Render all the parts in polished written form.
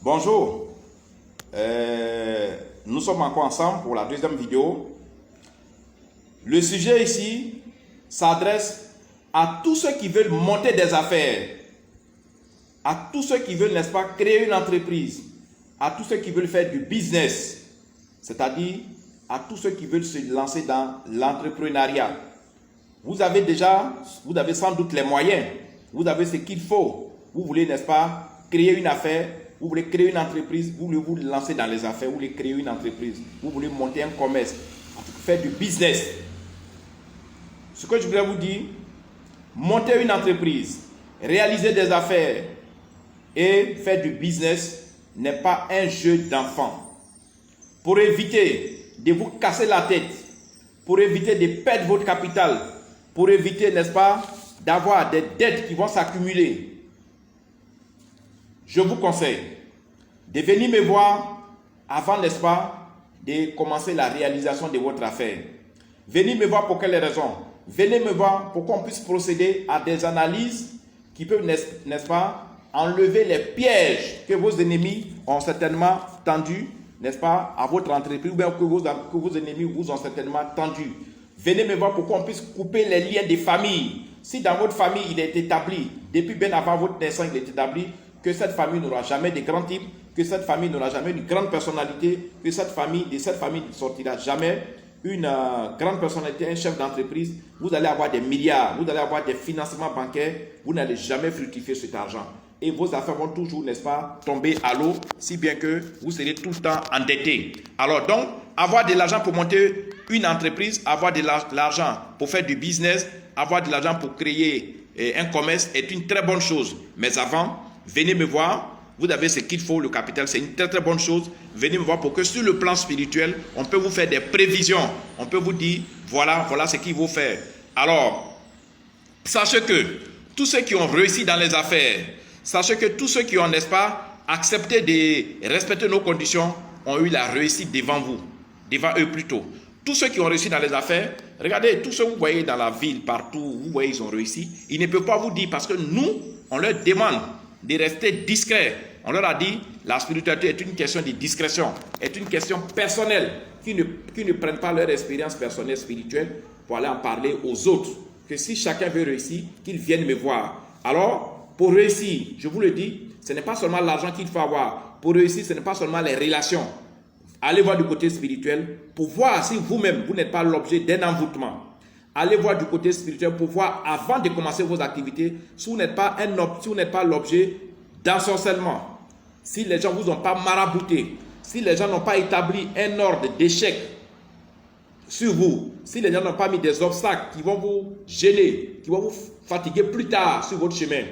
Bonjour, nous sommes encore ensemble pour la deuxième vidéo. Le sujet ici s'adresse à tous ceux qui veulent monter des affaires, à tous ceux qui veulent, n'est-ce pas, créer une entreprise, à tous ceux qui veulent faire du business, c'est-à-dire à tous ceux qui veulent se lancer dans l'entrepreneuriat. Vous avez sans doute les moyens, vous avez ce qu'il faut. Vous voulez, n'est-ce pas, créer une affaire, vous voulez créer une entreprise, vous voulez vous lancer dans les affaires, vous voulez créer une entreprise, vous voulez monter un commerce, faire du business. Ce que je voulais vous dire, monter une entreprise, réaliser des affaires et faire du business n'est pas un jeu d'enfant. Pour éviter de vous casser la tête, pour éviter de perdre votre capital, pour éviter, n'est-ce pas, d'avoir des dettes qui vont s'accumuler, je vous conseille de venir me voir avant, n'est-ce pas, de commencer la réalisation de votre affaire. Venez me voir pour quelles raisons? Venez me voir pour qu'on puisse procéder à des analyses qui peuvent, n'est-ce pas, enlever les pièges que vos ennemis ont certainement tendus, n'est-ce pas, à votre entreprise, ou bien que vos ennemis vous ont certainement tendu. Venez me voir pour qu'on puisse couper les liens de famille. Si dans votre famille, il est établi, depuis bien avant votre naissance, il est établi, que cette famille n'aura jamais de grands types, que cette famille n'aura jamais une grande personnalité, que de cette famille ne sortira jamais une grande personnalité, un chef d'entreprise. Vous allez avoir des milliards, vous allez avoir des financements bancaires, vous n'allez jamais fructifier cet argent. Et vos affaires vont toujours, n'est-ce pas, tomber à l'eau, si bien que vous serez tout le temps endetté. Alors donc, avoir de l'argent pour monter une entreprise, avoir de l'argent pour faire du business, avoir de l'argent pour créer un commerce est une très bonne chose. Mais avant, venez me voir, vous avez ce qu'il faut, le capital, c'est une très très bonne chose. Venez me voir pour que sur le plan spirituel, on peut vous faire des prévisions. On peut vous dire, voilà ce qu'il faut faire. Alors, sachez que tous ceux qui ont réussi dans les affaires, sachez que tous ceux qui ont, n'est-ce pas, accepté de respecter nos conditions, ont eu la réussite devant vous, devant eux plutôt. Tous ceux qui ont réussi dans les affaires, regardez, tous ceux que vous voyez dans la ville, partout, vous voyez, ils ont réussi. Ils ne peuvent pas vous dire parce que nous, on leur demande de rester discrets. On leur a dit, la spiritualité est une question de discrétion, est une question personnelle, qui ne prennent pas leur expérience personnelle spirituelle pour aller en parler aux autres. Que si chacun veut réussir, qu'il vienne me voir. Alors, pour réussir, je vous le dis, ce n'est pas seulement l'argent qu'il faut avoir. Pour réussir, ce n'est pas seulement les relations. Allez voir du côté spirituel pour voir si vous-même, vous n'êtes pas l'objet d'un envoûtement. Allez voir du côté spirituel pour voir, avant de commencer vos activités, si vous n'êtes pas l'objet d'ensorcellement. Si les gens ne vous ont pas marabouté, si les gens n'ont pas établi un ordre d'échec sur vous, si les gens n'ont pas mis des obstacles qui vont vous gêner, qui vont vous fatiguer plus tard sur votre chemin,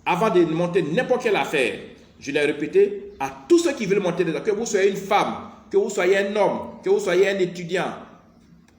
avant de monter n'importe quelle affaire, je l'ai répété, à tous ceux qui veulent monter des affaires, que vous soyez une femme, que vous soyez un homme, que vous soyez un étudiant,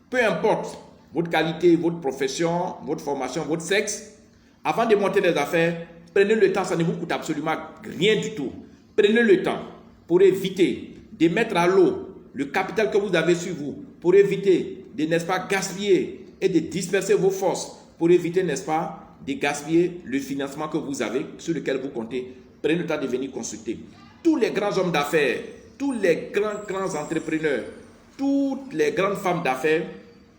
peu importe votre qualité, votre profession, votre formation, votre sexe, avant de monter des affaires, prenez le temps, ça ne vous coûte absolument rien du tout. Prenez le temps pour éviter de mettre à l'eau le capital que vous avez sur vous, pour éviter de, n'est-ce pas, gaspiller et de disperser vos forces, pour éviter, n'est-ce pas, de gaspiller le financement que vous avez, sur lequel vous comptez. Prenez le temps de venir consulter. Tous les grands hommes d'affaires, tous les grands entrepreneurs, toutes les grandes femmes d'affaires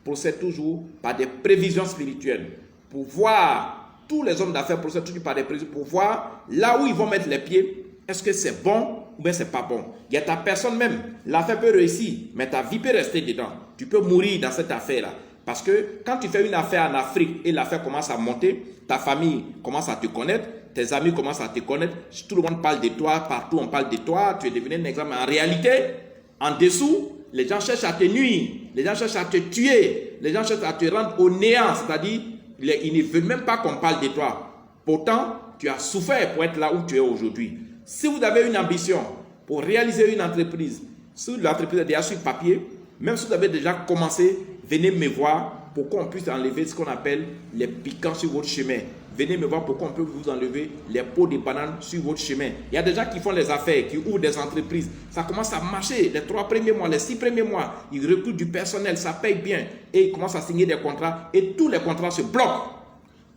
procèdent toujours par des prévisions spirituelles. Pour voir, tous les hommes d'affaires procèdent toujours par des prévisions, pour voir là où ils vont mettre les pieds, est-ce que c'est bon ou bien c'est pas bon. Il y a ta personne même, l'affaire peut réussir, mais ta vie peut rester dedans. Tu peux mourir dans cette affaire-là. Parce que quand tu fais une affaire en Afrique et l'affaire commence à monter, ta famille commence à te connaître, tes amis commencent à te connaître, tout le monde parle de toi, partout on parle de toi, tu es devenu un exemple. En réalité, en dessous, les gens cherchent à te nuire, les gens cherchent à te tuer, les gens cherchent à te rendre au néant, c'est-à-dire, ils ne veulent même pas qu'on parle de toi. Pourtant, tu as souffert pour être là où tu es aujourd'hui. Si vous avez une ambition pour réaliser une entreprise, si l'entreprise est déjà sur papier, même si vous avez déjà commencé, venez me voir pour qu'on puisse enlever ce qu'on appelle les piquants sur votre chemin. Venez me voir pour qu'on peut vous enlever les pots de bananes sur votre chemin. Il y a des gens qui font les affaires, qui ouvrent des entreprises. Ça commence à marcher les 3 premiers mois, les 6 premiers mois. Ils recrutent du personnel, ça paye bien. Et ils commencent à signer des contrats. Et tous les contrats se bloquent.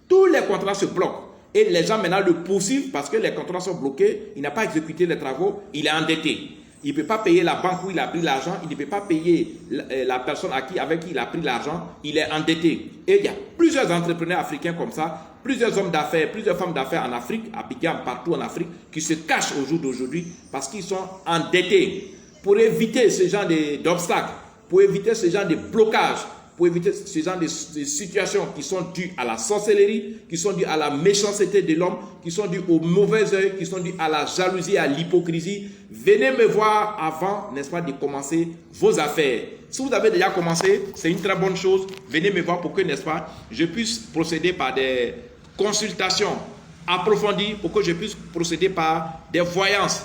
Tous les contrats se bloquent. Et les gens maintenant le poursuivent parce que les contrats sont bloqués, il n'a pas exécuté les travaux, il est endetté. Il ne peut pas payer la banque où il a pris l'argent, il ne peut pas payer la personne avec qui il a pris l'argent, il est endetté. Et il y a plusieurs entrepreneurs africains comme ça, plusieurs hommes d'affaires, plusieurs femmes d'affaires en Afrique, à Abidjan, partout en Afrique, qui se cachent au jour d'aujourd'hui parce qu'ils sont endettés. Pour éviter ce genre d'obstacles, pour éviter ce genre de blocages, pour éviter ce genre de situations qui sont dues à la sorcellerie, qui sont dues à la méchanceté de l'homme, qui sont dues au mauvais œil, qui sont dues à la jalousie, à l'hypocrisie. Venez me voir avant, n'est-ce pas, de commencer vos affaires. Si vous avez déjà commencé, c'est une très bonne chose. Venez me voir pour que, n'est-ce pas, je puisse procéder par des consultations approfondies, pour que je puisse procéder par des voyances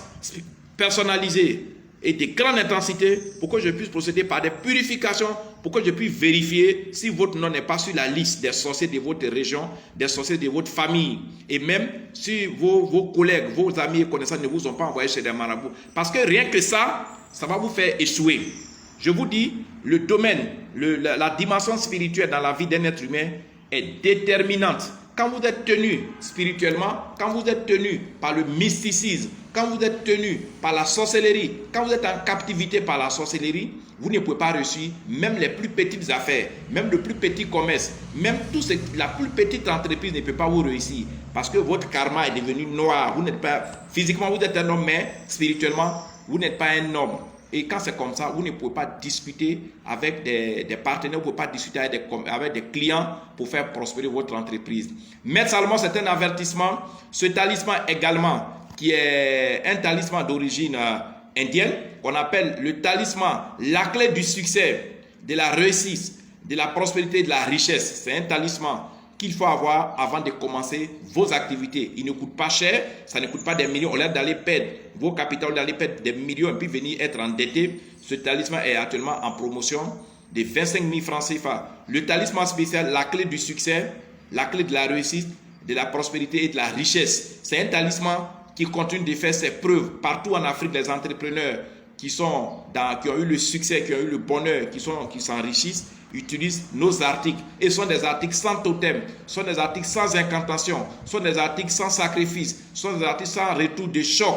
personnalisées et de grande intensité, pour que je puisse procéder par des purifications, pour que je puisse vérifier si votre nom n'est pas sur la liste des sorciers de votre région, des sorciers de votre famille, et même si vos collègues, vos amis et connaissances ne vous ont pas envoyé chez des marabouts. Parce que rien que ça va vous faire échouer. Je vous dis, le domaine, la dimension spirituelle dans la vie d'un être humain est déterminante. Quand vous êtes tenu spirituellement, quand vous êtes tenu par le mysticisme, quand vous êtes tenu par la sorcellerie, quand vous êtes en captivité par la sorcellerie, vous ne pouvez pas réussir même les plus petites affaires, même le plus petit commerce, même la plus petite entreprise ne peut pas vous réussir parce que votre karma est devenu noir. Vous n'êtes pas, physiquement vous êtes un homme, mais spirituellement vous n'êtes pas un homme. Et quand c'est comme ça, vous ne pouvez pas discuter avec des partenaires, vous ne pouvez pas discuter avec des clients pour faire prospérer votre entreprise. Maître Salomon, c'est un avertissement. Ce talisman également, qui est un talisman d'origine indienne, qu'on appelle le talisman, la clé du succès, de la réussite, de la prospérité, de la richesse. C'est un talisman qu'il faut avoir avant de commencer vos activités. Il ne coûte pas cher, ça ne coûte pas des millions. Au lieu d'aller perdre vos capitaux, d'aller perdre des millions et puis venir être endetté, ce talisman est actuellement en promotion de 25 000 francs CFA. Le talisman spécial, la clé du succès, la clé de la réussite, de la prospérité et de la richesse. C'est un talisman qui continue de faire ses preuves partout en Afrique. Les entrepreneurs qui ont eu le succès, qui ont eu le bonheur, qui s'enrichissent, utilisent nos articles et sont des articles sans totem, sont des articles sans incantation, sont des articles sans sacrifice, sont des articles sans retour de choc.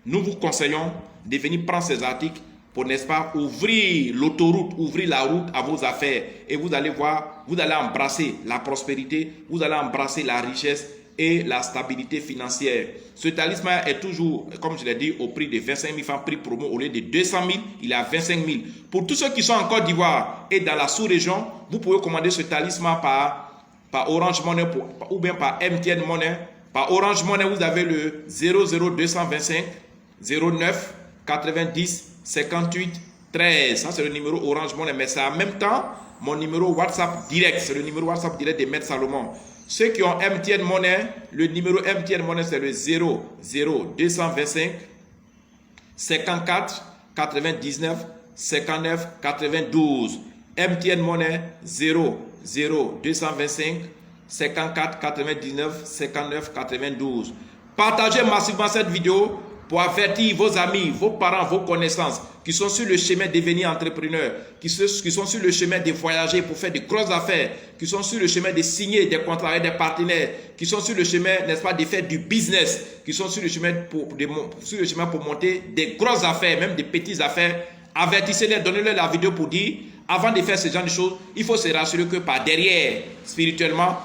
Nous vous conseillons de venir prendre ces articles pour, n'est-ce pas, ouvrir l'autoroute, ouvrir la route à vos affaires et vous allez voir, vous allez embrasser la prospérité, vous allez embrasser la richesse et la stabilité financière. Ce talisman est toujours, comme je l'ai dit, au prix de 25 000 francs, prix promo, au lieu de 200 000, il est à 25 000. Pour tous ceux qui sont en Côte d'Ivoire et dans la sous-région, vous pouvez commander ce talisman par Orange Money ou bien par MTN Money. Par Orange Money, vous avez le 00225 09 90 58 13. Ça, c'est le numéro Orange Money, mais c'est en même temps mon numéro WhatsApp direct. C'est le numéro WhatsApp direct de Maître Salomon. Ceux qui ont MTN Money, le numéro MTN Money, c'est le 00225 54 99 59 92. MTN Money 00225 54 99 59 92. Partagez massivement cette vidéo pour avertir vos amis, vos parents, vos connaissances qui sont sur le chemin de devenir entrepreneurs, qui sont sur le chemin de voyager pour faire de grosses affaires, qui sont sur le chemin de signer des contrats avec des partenaires, qui sont sur le chemin, n'est-ce pas, de faire du business, qui sont sur le chemin pour monter des grosses affaires, même des petites affaires. Avertissez-les, donnez-leur la vidéo pour dire, avant de faire ce genre de choses, il faut se rassurer que par derrière, spirituellement,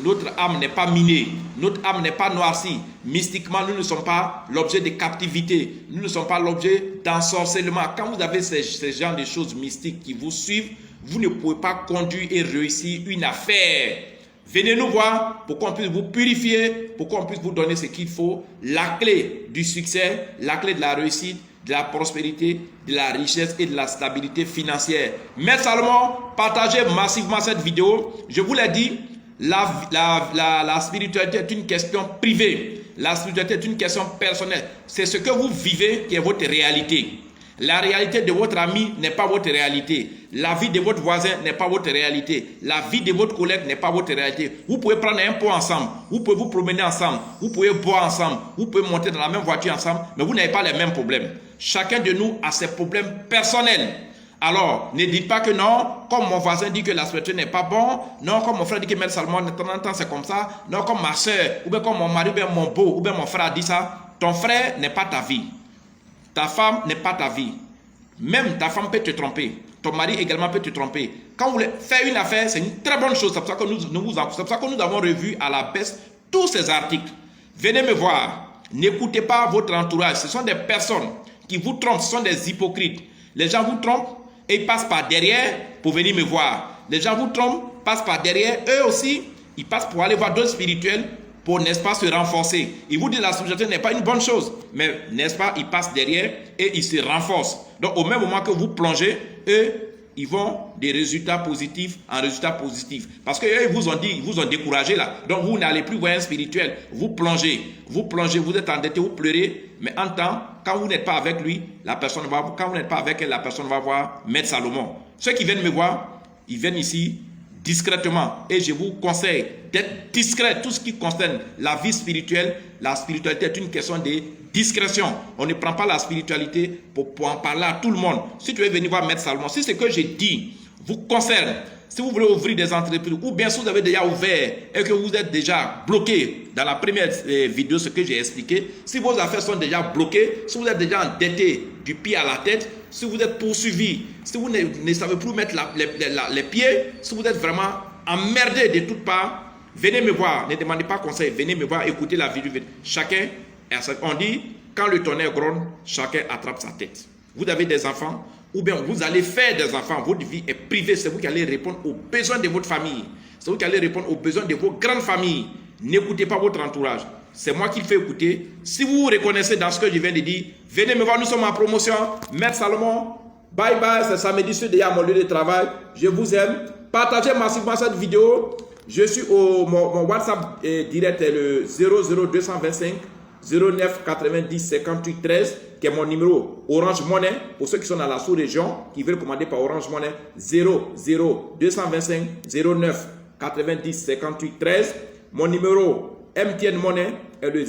notre âme n'est pas minée, notre âme n'est pas noircie. Mystiquement, nous ne sommes pas l'objet de captivité, nous ne sommes pas l'objet d'ensorcellement. Quand vous avez ces genres de choses mystiques qui vous suivent, vous ne pouvez pas conduire et réussir une affaire. Venez nous voir pour qu'on puisse vous purifier, pour qu'on puisse vous donner ce qu'il faut, la clé du succès, la clé de la réussite, de la prospérité, de la richesse et de la stabilité financière. Maître Salomon, partagez massivement cette vidéo. Je vous l'ai dit, la spiritualité est une question privée. La spiritualité est une question personnelle. C'est ce que vous vivez qui est votre réalité. La réalité de votre ami n'est pas votre réalité. La vie de votre voisin n'est pas votre réalité. La vie de votre collègue n'est pas votre réalité. Vous pouvez prendre un pot ensemble. Vous pouvez vous promener ensemble. Vous pouvez boire ensemble. Vous pouvez monter dans la même voiture ensemble. Mais vous n'avez pas les mêmes problèmes. Chacun de nous a ses problèmes personnels. Alors, ne dites pas que non, comme mon voisin dit que la spiritualité n'est pas bon, non, comme mon frère dit que Maître Salomon, de temps en temps, c'est comme ça, non, comme ma soeur, ou bien comme mon mari, ou bien mon beau, ou bien mon frère a dit ça. Ton frère n'est pas ta vie. Ta femme n'est pas ta vie. Même ta femme peut te tromper. Ton mari également peut te tromper. Quand vous voulez faire une affaire, c'est une très bonne chose. C'est pour ça que nous avons revu à la baisse tous ces articles. Venez me voir. N'écoutez pas votre entourage. Ce sont des personnes qui vous trompent. Ce sont des hypocrites. Les gens vous trompent et ils passent par derrière pour venir me voir. Les gens vous trompent, passent par derrière. Eux aussi, ils passent pour aller voir d'autres spirituels pour, n'est-ce pas, se renforcer. Ils vous disent que la spiritualité n'est pas une bonne chose. Mais, n'est-ce pas, ils passent derrière et ils se renforcent. Donc, au même moment que vous plongez, eux, ils vont des résultats positifs en résultats positifs. Parce qu'eux, ils vous ont dit, ils vous ont découragé là. Donc, vous n'allez plus voir un spirituel. Vous plongez, vous êtes endetté, vous pleurez. Mais en temps, quand vous n'êtes pas avec lui, la personne va, quand vous n'êtes pas avec elle, la personne va voir Maître Salomon. Ceux qui viennent me voir, ils viennent ici discrètement. Et je vous conseille d'être discret. Tout ce qui concerne la vie spirituelle, la spiritualité est une question de discrétion. On ne prend pas la spiritualité pour en parler à tout le monde. Si tu veux venir voir Maître Salomon, si ce que j'ai dit vous concerne, si vous voulez ouvrir des entreprises, ou bien si vous avez déjà ouvert et que vous êtes déjà bloqué, dans la première vidéo, ce que j'ai expliqué, si vos affaires sont déjà bloquées, si vous êtes déjà endetté du pied à la tête, si vous êtes poursuivi, si vous ne savez plus mettre les pieds, si vous êtes vraiment emmerdé de toutes parts, venez me voir, ne demandez pas conseil, venez me voir, écoutez la vidéo. Chacun, on dit, quand le tonnerre gronde, chacun attrape sa tête. Vous avez des enfants, ou bien vous allez faire des enfants, votre vie est privée, c'est vous qui allez répondre aux besoins de votre famille, c'est vous qui allez répondre aux besoins de vos grandes familles. N'écoutez pas votre entourage, c'est moi qui le fais écouter. Si vous vous reconnaissez dans ce que je viens de dire, venez me voir, nous sommes en promotion. Maître Salomon, bye bye, c'est samedi soir déjà à mon lieu de travail, je vous aime. Partagez massivement cette vidéo. Je suis mon WhatsApp direct est le 00225 09 90 58 13, qui est mon numéro Orange Money. Pour ceux qui sont dans la sous-région, qui veulent commander par Orange Money, 225 09 90 58 13. Mon numéro MTN Money est le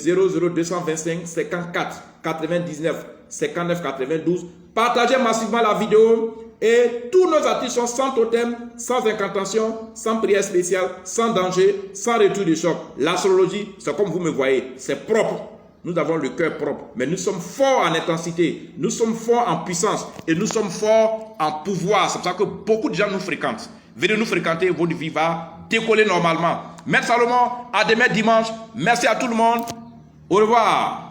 225 54 99 59 92. Partagez massivement la vidéo. Et tous nos articles sont sans totem, sans incantation, sans prière spéciale, sans danger, sans retour de choc. L'astrologie, c'est comme vous me voyez, c'est propre. Nous avons le cœur propre, mais nous sommes forts en intensité, nous sommes forts en puissance et nous sommes forts en pouvoir. C'est pour ça que beaucoup de gens nous fréquentent. Venez nous fréquenter, votre vie va décoller normalement. Maître Salomon, à demain dimanche. Merci à tout le monde. Au revoir.